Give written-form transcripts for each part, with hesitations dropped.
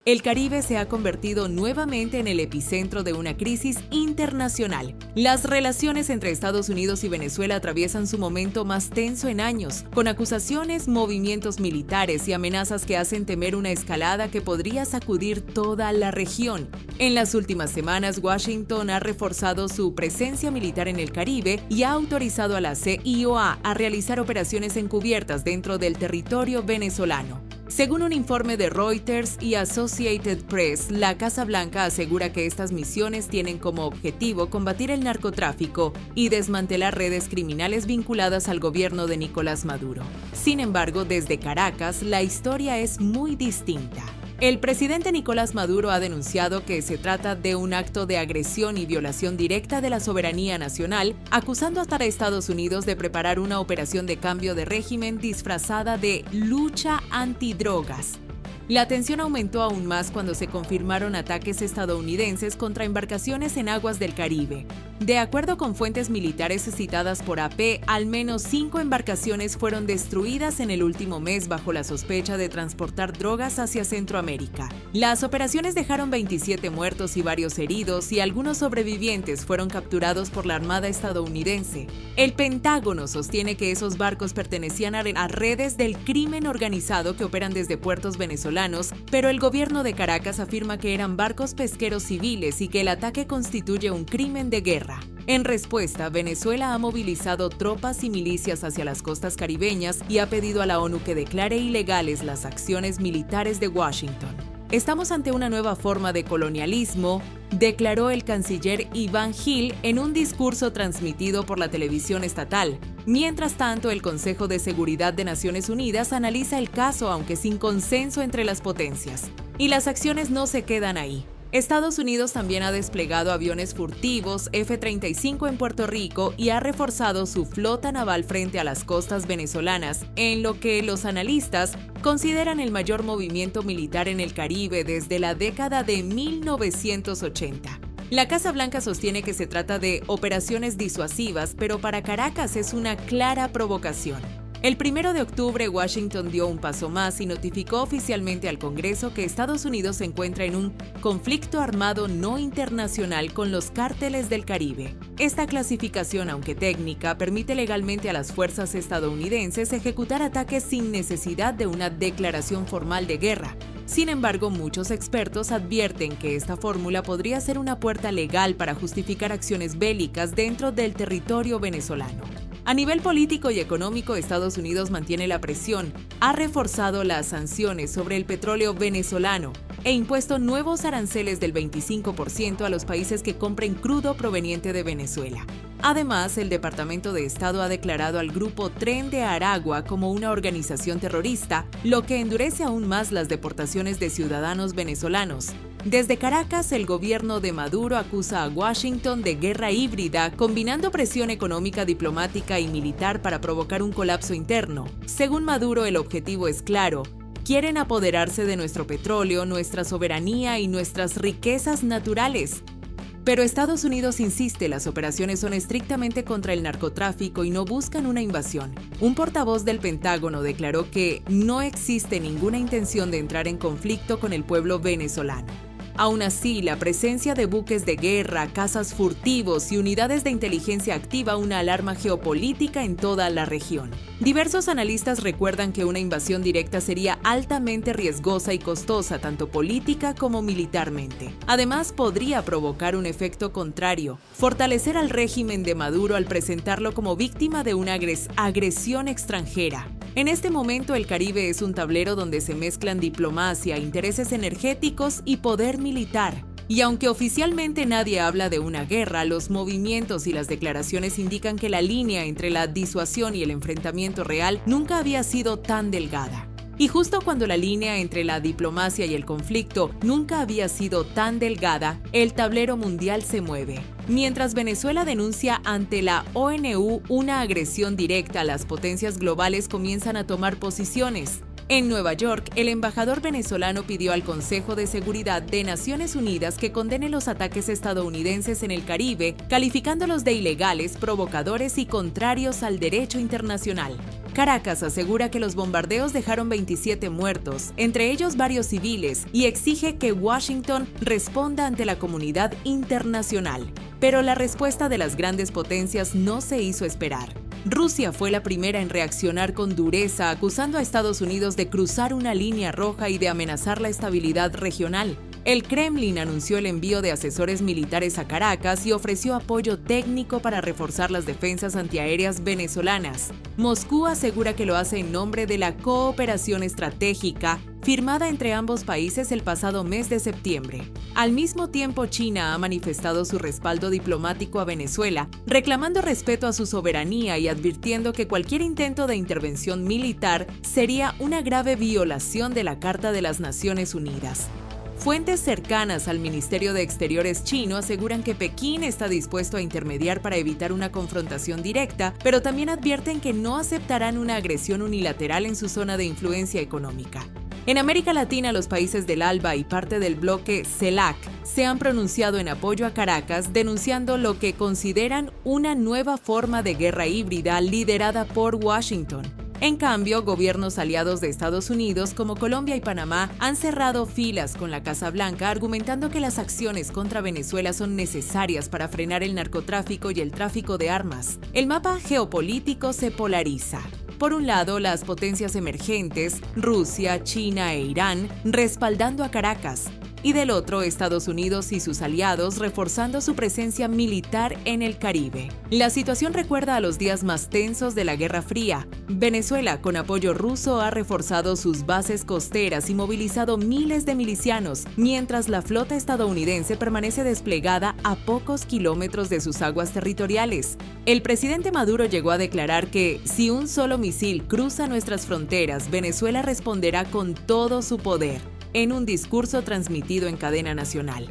El Caribe se ha convertido nuevamente en el epicentro de una crisis internacional. Las relaciones entre Estados Unidos y Venezuela atraviesan su momento más tenso en años, con acusaciones, movimientos militares y amenazas que hacen temer una escalada que podría sacudir toda la región. En las últimas semanas, Washington ha reforzado su presencia militar en el Caribe y ha autorizado a la CIOA a realizar operaciones encubiertas dentro del territorio venezolano. Según un informe de Reuters y Associated Press, la Casa Blanca asegura que estas misiones tienen como objetivo combatir el narcotráfico y desmantelar redes criminales vinculadas al gobierno de Nicolás Maduro. Sin embargo, desde Caracas, la historia es muy distinta. El presidente Nicolás Maduro ha denunciado que se trata de un acto de agresión y violación directa de la soberanía nacional, acusando hasta a Estados Unidos de preparar una operación de cambio de régimen disfrazada de lucha antidrogas. La tensión aumentó aún más cuando se confirmaron ataques estadounidenses contra embarcaciones en aguas del Caribe. De acuerdo con fuentes militares citadas por AP, al menos 5 embarcaciones fueron destruidas en el último mes bajo la sospecha de transportar drogas hacia Centroamérica. Las operaciones dejaron 27 muertos y varios heridos, y algunos sobrevivientes fueron capturados por la Armada estadounidense. El Pentágono sostiene que esos barcos pertenecían a redes del crimen organizado que operan desde puertos venezolanos, pero el gobierno de Caracas afirma que eran barcos pesqueros civiles y que el ataque constituye un crimen de guerra. En respuesta, Venezuela ha movilizado tropas y milicias hacia las costas caribeñas y ha pedido a la ONU que declare ilegales las acciones militares de Washington. Estamos ante una nueva forma de colonialismo, declaró el canciller Iván Gil en un discurso transmitido por la televisión estatal. Mientras tanto, el Consejo de Seguridad de Naciones Unidas analiza el caso, aunque sin consenso entre las potencias. Y las acciones no se quedan ahí. Estados Unidos también ha desplegado aviones furtivos F-35 en Puerto Rico y ha reforzado su flota naval frente a las costas venezolanas, en lo que los analistas consideran el mayor movimiento militar en el Caribe desde la década de 1980. La Casa Blanca sostiene que se trata de operaciones disuasivas, pero para Caracas es una clara provocación. El 1 de octubre, Washington dio un paso más y notificó oficialmente al Congreso que Estados Unidos se encuentra en un conflicto armado no internacional con los cárteles del Caribe. Esta clasificación, aunque técnica, permite legalmente a las fuerzas estadounidenses ejecutar ataques sin necesidad de una declaración formal de guerra. Sin embargo, muchos expertos advierten que esta fórmula podría ser una puerta legal para justificar acciones bélicas dentro del territorio venezolano. A nivel político y económico, Estados Unidos mantiene la presión, ha reforzado las sanciones sobre el petróleo venezolano e impuesto nuevos aranceles del 25% a los países que compren crudo proveniente de Venezuela. Además, el Departamento de Estado ha declarado al grupo Tren de Aragua como una organización terrorista, lo que endurece aún más las deportaciones de ciudadanos venezolanos. Desde Caracas, el gobierno de Maduro acusa a Washington de guerra híbrida, combinando presión económica, diplomática y militar para provocar un colapso interno. Según Maduro, el objetivo es claro: quieren apoderarse de nuestro petróleo, nuestra soberanía y nuestras riquezas naturales. Pero Estados Unidos insiste, las operaciones son estrictamente contra el narcotráfico y no buscan una invasión. Un portavoz del Pentágono declaró que no existe ninguna intención de entrar en conflicto con el pueblo venezolano. Aún así, la presencia de buques de guerra, cazas furtivos y unidades de inteligencia activa una alarma geopolítica en toda la región. Diversos analistas recuerdan que una invasión directa sería altamente riesgosa y costosa, tanto política como militarmente. Además, podría provocar un efecto contrario, fortalecer al régimen de Maduro al presentarlo como víctima de una agresión extranjera. En este momento, el Caribe es un tablero donde se mezclan diplomacia, intereses energéticos y poder militar. Y aunque oficialmente nadie habla de una guerra, los movimientos y las declaraciones indican que la línea entre la disuasión y el enfrentamiento real nunca había sido tan delgada. Y justo cuando la línea entre la diplomacia y el conflicto nunca había sido tan delgada, el tablero mundial se mueve. Mientras Venezuela denuncia ante la ONU una agresión directa, las potencias globales comienzan a tomar posiciones. En Nueva York, el embajador venezolano pidió al Consejo de Seguridad de Naciones Unidas que condene los ataques estadounidenses en el Caribe, calificándolos de ilegales, provocadores y contrarios al derecho internacional. Caracas asegura que los bombardeos dejaron 27 muertos, entre ellos varios civiles, y exige que Washington responda ante la comunidad internacional. Pero la respuesta de las grandes potencias no se hizo esperar. Rusia fue la primera en reaccionar con dureza, acusando a Estados Unidos de cruzar una línea roja y de amenazar la estabilidad regional. El Kremlin anunció el envío de asesores militares a Caracas y ofreció apoyo técnico para reforzar las defensas antiaéreas venezolanas. Moscú asegura que lo hace en nombre de la cooperación estratégica firmada entre ambos países el pasado mes de septiembre. Al mismo tiempo, China ha manifestado su respaldo diplomático a Venezuela, reclamando respeto a su soberanía y advirtiendo que cualquier intento de intervención militar sería una grave violación de la Carta de las Naciones Unidas. Fuentes cercanas al Ministerio de Exteriores chino aseguran que Pekín está dispuesto a intermediar para evitar una confrontación directa, pero también advierten que no aceptarán una agresión unilateral en su zona de influencia económica. En América Latina, los países del ALBA y parte del bloque CELAC se han pronunciado en apoyo a Caracas, denunciando lo que consideran una nueva forma de guerra híbrida liderada por Washington. En cambio, gobiernos aliados de Estados Unidos como Colombia y Panamá han cerrado filas con la Casa Blanca, argumentando que las acciones contra Venezuela son necesarias para frenar el narcotráfico y el tráfico de armas. El mapa geopolítico se polariza. Por un lado, las potencias emergentes, Rusia, China e Irán, respaldando a Caracas, y del otro, Estados Unidos y sus aliados reforzando su presencia militar en el Caribe. La situación recuerda a los días más tensos de la Guerra Fría. Venezuela, con apoyo ruso, ha reforzado sus bases costeras y movilizado miles de milicianos, mientras la flota estadounidense permanece desplegada a pocos kilómetros de sus aguas territoriales. El presidente Maduro llegó a declarar que si un solo misil cruza nuestras fronteras, Venezuela responderá con todo su poder, en un discurso transmitido en cadena nacional.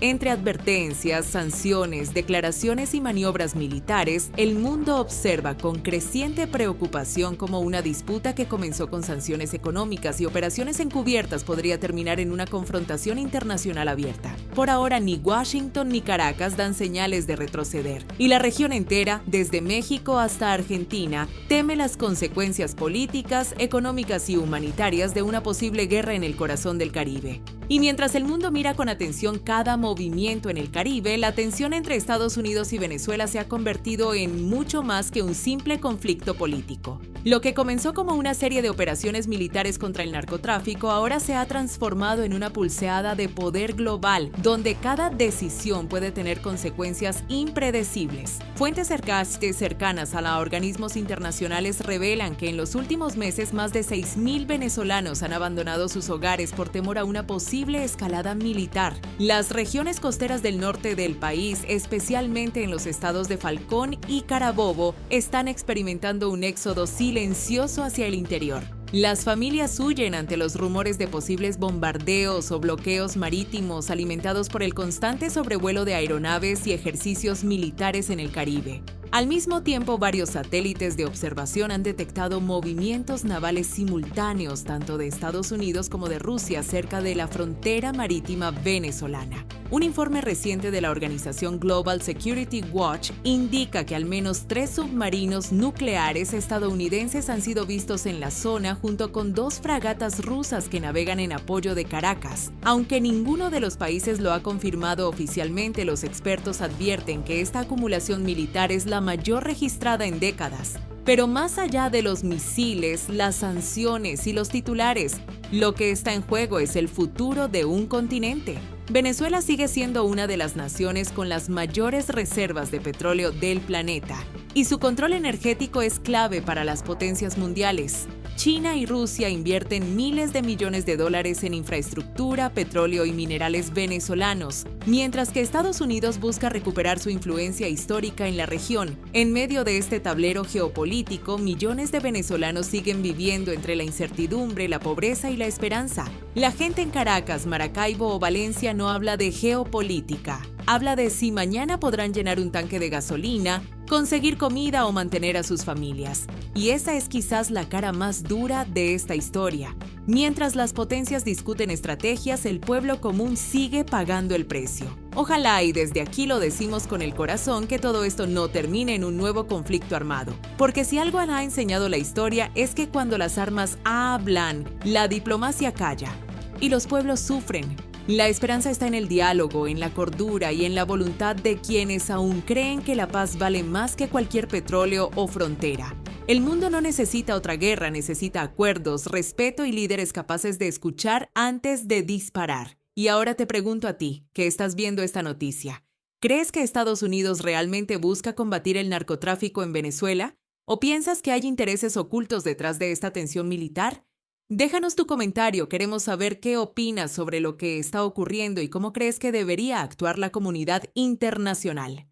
Entre advertencias, sanciones, declaraciones y maniobras militares, el mundo observa con creciente preocupación cómo una disputa que comenzó con sanciones económicas y operaciones encubiertas podría terminar en una confrontación internacional abierta. Por ahora, ni Washington ni Caracas dan señales de retroceder, y la región entera, desde México hasta Argentina, teme las consecuencias políticas, económicas y humanitarias de una posible guerra en el corazón del Caribe. Y mientras el mundo mira con atención cada movimiento en el Caribe, la tensión entre Estados Unidos y Venezuela se ha convertido en mucho más que un simple conflicto político. Lo que comenzó como una serie de operaciones militares contra el narcotráfico ahora se ha transformado en una pulseada de poder global, donde cada decisión puede tener consecuencias impredecibles. Fuentes cercanas a organismos internacionales revelan que en los últimos meses más de 6.000 venezolanos han abandonado sus hogares por temor a una posible escalada militar. Las regiones costeras del norte del país, especialmente en los estados de Falcón y Carabobo, están experimentando un éxodo silencioso hacia el interior. Las familias huyen ante los rumores de posibles bombardeos o bloqueos marítimos alimentados por el constante sobrevuelo de aeronaves y ejercicios militares en el Caribe. Al mismo tiempo, varios satélites de observación han detectado movimientos navales simultáneos tanto de Estados Unidos como de Rusia cerca de la frontera marítima venezolana. Un informe reciente de la organización Global Security Watch indica que al menos 3 submarinos nucleares estadounidenses han sido vistos en la zona junto con 2 fragatas rusas que navegan en apoyo de Caracas. Aunque ninguno de los países lo ha confirmado oficialmente, los expertos advierten que esta acumulación militar es la mayor registrada en décadas. Pero más allá de los misiles, las sanciones y los titulares, lo que está en juego es el futuro de un continente. Venezuela sigue siendo una de las naciones con las mayores reservas de petróleo del planeta, y su control energético es clave para las potencias mundiales. China y Rusia invierten miles de millones de dólares en infraestructura, petróleo y minerales venezolanos, mientras que Estados Unidos busca recuperar su influencia histórica en la región. En medio de este tablero geopolítico, millones de venezolanos siguen viviendo entre la incertidumbre, la pobreza y la esperanza. La gente en Caracas, Maracaibo o Valencia no habla de geopolítica. Habla de si mañana podrán llenar un tanque de gasolina, conseguir comida o mantener a sus familias. Y esa es quizás la cara más dura de esta historia. Mientras las potencias discuten estrategias, el pueblo común sigue pagando el precio. Ojalá, y desde aquí lo decimos con el corazón, que todo esto no termine en un nuevo conflicto armado. Porque si algo ha enseñado la historia es que cuando las armas hablan, la diplomacia calla y los pueblos sufren. La esperanza está en el diálogo, en la cordura y en la voluntad de quienes aún creen que la paz vale más que cualquier petróleo o frontera. El mundo no necesita otra guerra, necesita acuerdos, respeto y líderes capaces de escuchar antes de disparar. Y ahora te pregunto a ti, que estás viendo esta noticia, ¿crees que Estados Unidos realmente busca combatir el narcotráfico en Venezuela? ¿O piensas que hay intereses ocultos detrás de esta tensión militar? Déjanos tu comentario, queremos saber qué opinas sobre lo que está ocurriendo y cómo crees que debería actuar la comunidad internacional.